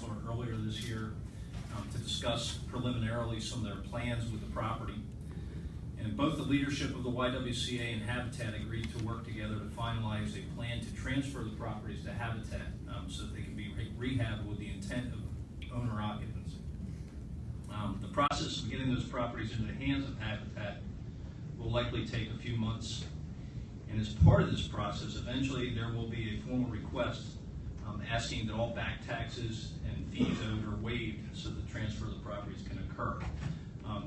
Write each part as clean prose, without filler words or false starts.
Council earlier this year to discuss preliminarily some of their plans with the property. And both the leadership of the YWCA and Habitat agreed to work together to finalize a plan to transfer the properties to Habitat so that they can be rehabbed with the intent of owner occupancy. The process of getting those properties into the hands of Habitat will likely take a few months. And as part of this process, eventually there will be a formal request asking that all back taxes and fees owed are waived so the transfer of the properties can occur.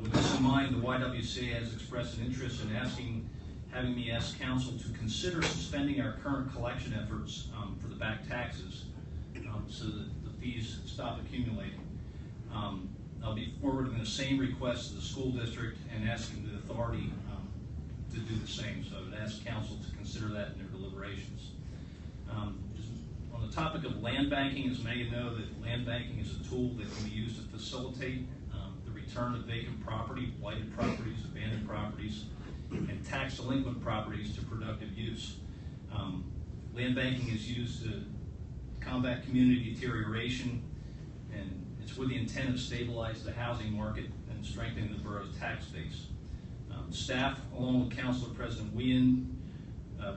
With this in mind, the YWCA has expressed an interest in having me ask Council to consider suspending our current collection efforts for the back taxes so that the fees stop accumulating. I'll be forwarding the same request to the school district and asking the authority to do the same. So I would ask Council to consider that in their deliberations. Just on the topic of land banking, as many know, that land banking is a tool that can be used to facilitate return of vacant property, blighted properties, abandoned properties, and tax delinquent properties to productive use. Land banking is used to combat community deterioration, and it's with the intent of stabilize the housing market and strengthening the borough's tax base. Staff, along with Councilor President Wien,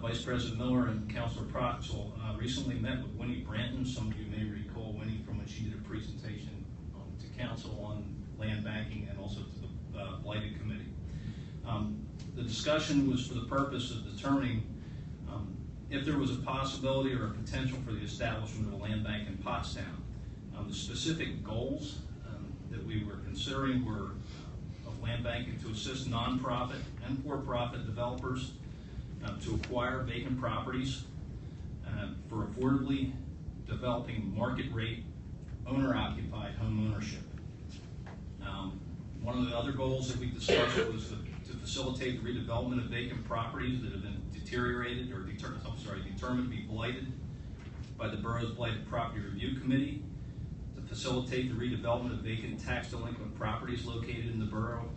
Vice President Miller, and Councilor Pottstown, recently met with Winnie Branton. Some of you may recall Winnie from when she did a presentation to Council on land banking and also to the Blighted Committee. The discussion was for the purpose of determining if there was a possibility or a potential for the establishment of a land bank in Pottstown. The specific goals that we were considering were of land banking to assist nonprofit and for-profit developers to acquire vacant properties for affordably developing market rate owner-occupied home ownership. One of the other goals that we discussed was to facilitate the redevelopment of vacant properties that have been deteriorated or determined to be blighted by the borough's Blighted Property Review Committee, to facilitate the redevelopment of vacant tax delinquent properties located in the borough,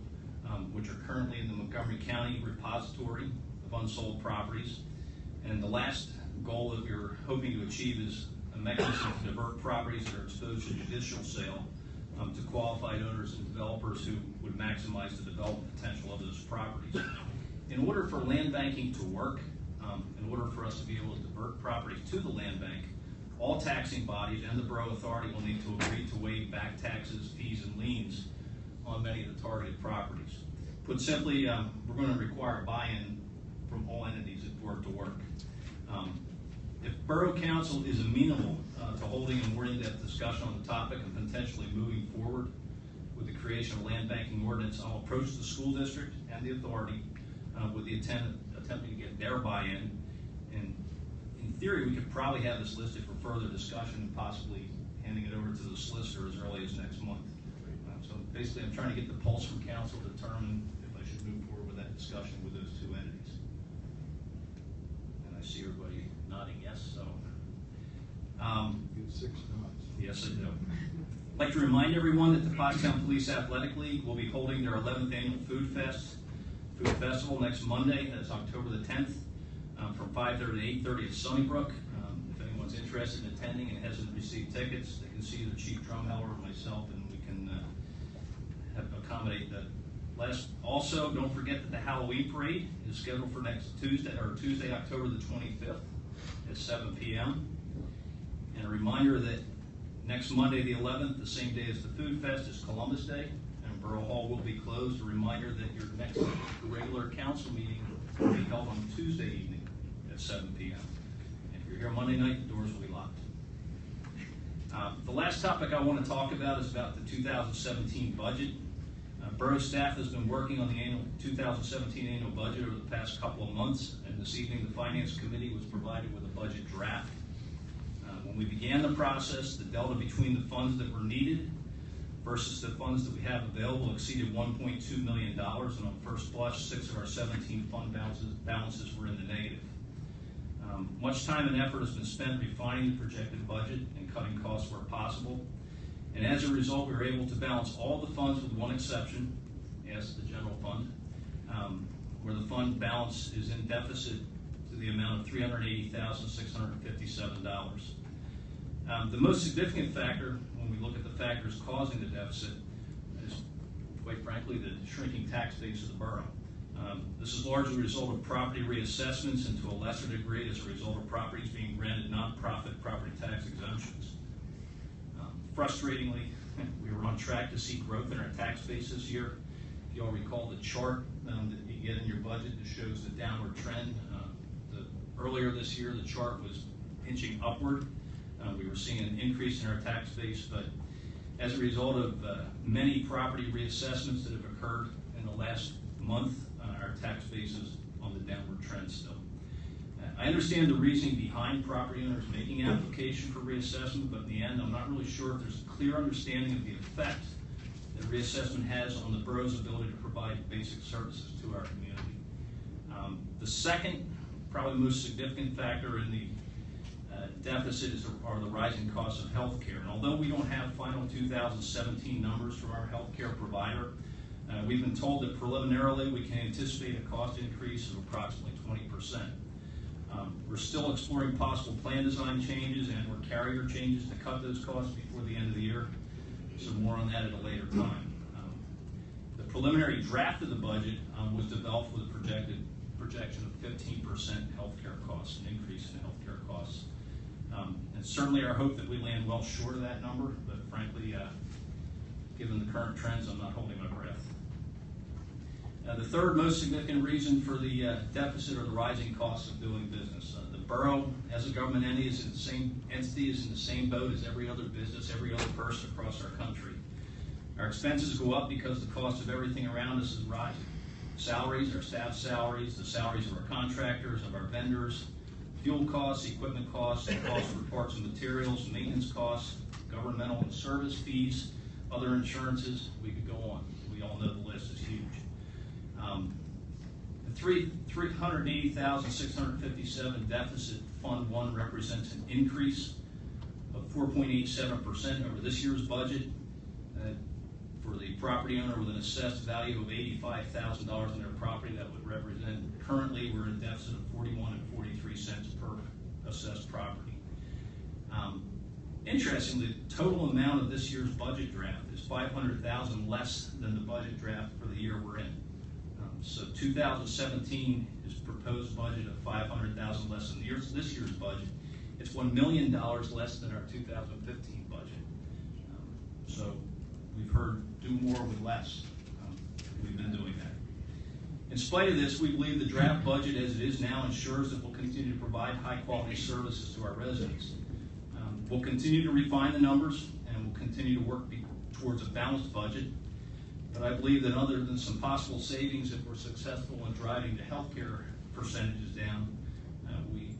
which are currently in the Montgomery County repository of unsold properties. And the last goal that we were hoping to achieve is a mechanism to divert properties that are exposed to judicial sale to qualified owners and developers who would maximize the development potential of those properties. In order for land banking to work, in order for us to be able to divert properties to the land bank, all taxing bodies and the borough authority will need to agree to waive back taxes, fees, and liens on many of the targeted properties. Put simply, we're going to require buy-in from all entities for it to work. If Borough Council is amenable to holding a more in-depth discussion on the topic and potentially moving forward with the creation of a land banking ordinance, I'll approach the school district and the authority with the intent of attempting to get their buy-in. And in theory, we could probably have this listed for further discussion and possibly handing it over to the solicitor as early as next month. So basically, I'm trying to get the pulse from council to determine if I should move forward with that discussion with those two entities. And I see everybody nodding yes, so. 6 nods. Yes, I do. I'd like to remind everyone that the Pottstown Police Athletic League will be holding their 11th annual Food Festival next Monday. That's October the 10th, from 5:30 to 8:30 at Sunnybrook. If anyone's interested in attending and hasn't received tickets, they can see the chief drumheller or myself, and we can accommodate that. Also, don't forget that the Halloween parade is scheduled for next Tuesday, October the 25th at 7 p.m. And a reminder that next Monday, the 11th, the same day as the Food Fest, is Columbus Day, and Borough Hall will be closed. A reminder that your next regular council meeting will be held on Tuesday evening at 7 p.m. If you're here Monday night, the doors will be locked. The last topic I want to talk about is about the 2017 budget. Borough staff has been working on the 2017 annual budget over the past couple of months, and this evening the Finance Committee was provided with a budget draft. When we began the process, the delta between the funds that were needed versus the funds that we have available exceeded $1.2 million, and on first blush, 6 of our 17 fund balances were in the negative. Much time and effort has been spent refining the projected budget and cutting costs where possible. And as a result, we were able to balance all the funds with one exception, yes, the general fund, where the fund balance is in deficit to the amount of $380,657. The most significant factor when we factors causing the deficit is, quite frankly, the shrinking tax base of the borough. This is largely a result of property reassessments and to a lesser degree as a result of properties being granted nonprofit property tax exemptions. Frustratingly, we were on track to see growth in our tax base this year. If you all recall the chart that you get in your budget that shows the downward trend. Earlier this year, the chart was inching upward. We were seeing an increase in our tax base, but as a result of many property reassessments that have occurred in the last month, our tax base is on the downward trend still. I understand the reasoning behind property owners making application for reassessment, but in the end, I'm not really sure if there's a clear understanding of the effect that reassessment has on the borough's ability to provide basic services to our community. The second, probably the most significant factor in the deficit are the rising costs of health care. And although we don't have final 2017 numbers from our health care provider, we've been told that preliminarily we can anticipate a cost increase of approximately 20%. We're still exploring possible plan design changes and or carrier changes to cut those costs before the end of the year. So more on that at a later time. The preliminary draft of the budget was developed with a projection of 15% healthcare costs, an increase in healthcare costs. It's certainly our hope that we land well short of that number, but frankly, given the current trends, I'm not holding my breath. The third most significant reason for the deficit are the rising costs of doing business. The borough, as a government entity, is in the same boat as every other business, every other person across our country. Our expenses go up because the cost of everything around us is rising. Salaries, our staff salaries, the salaries of our contractors, of our vendors, fuel costs, equipment costs, and costs for parts and materials, maintenance costs, governmental and service fees, other insurances. We could go on. We all know the list is huge. The $380,657 deficit Fund 1 represents an increase of 4.87% over this year's budget. For the property owner with an assessed value of $85,000 in their property, that would represent, currently we're in a deficit of 41.43 cents per assessed property. Interestingly, the total amount of this year's budget draft is $500,000 less than the budget draft for the year we're in. So 2017 is proposed budget of $500,000 less than this year's budget. It's $1 million less than our 2015 budget. So we've heard do more with less. We've been doing that. In spite of this, we believe the draft budget as it is now ensures that we'll continue to provide high quality services to our residents. We'll continue to refine the numbers and we'll continue to work towards a balanced budget. But I believe that other than some possible savings if we're successful in driving the healthcare percentages down, we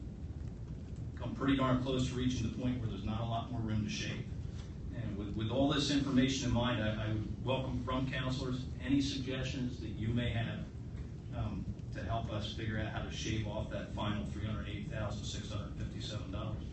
come pretty darn close to reaching the point where there's not a lot more room to shave. And with all this information in mind, I would welcome from councilors any suggestions that you may have to help us figure out how to shave off that final $380,657.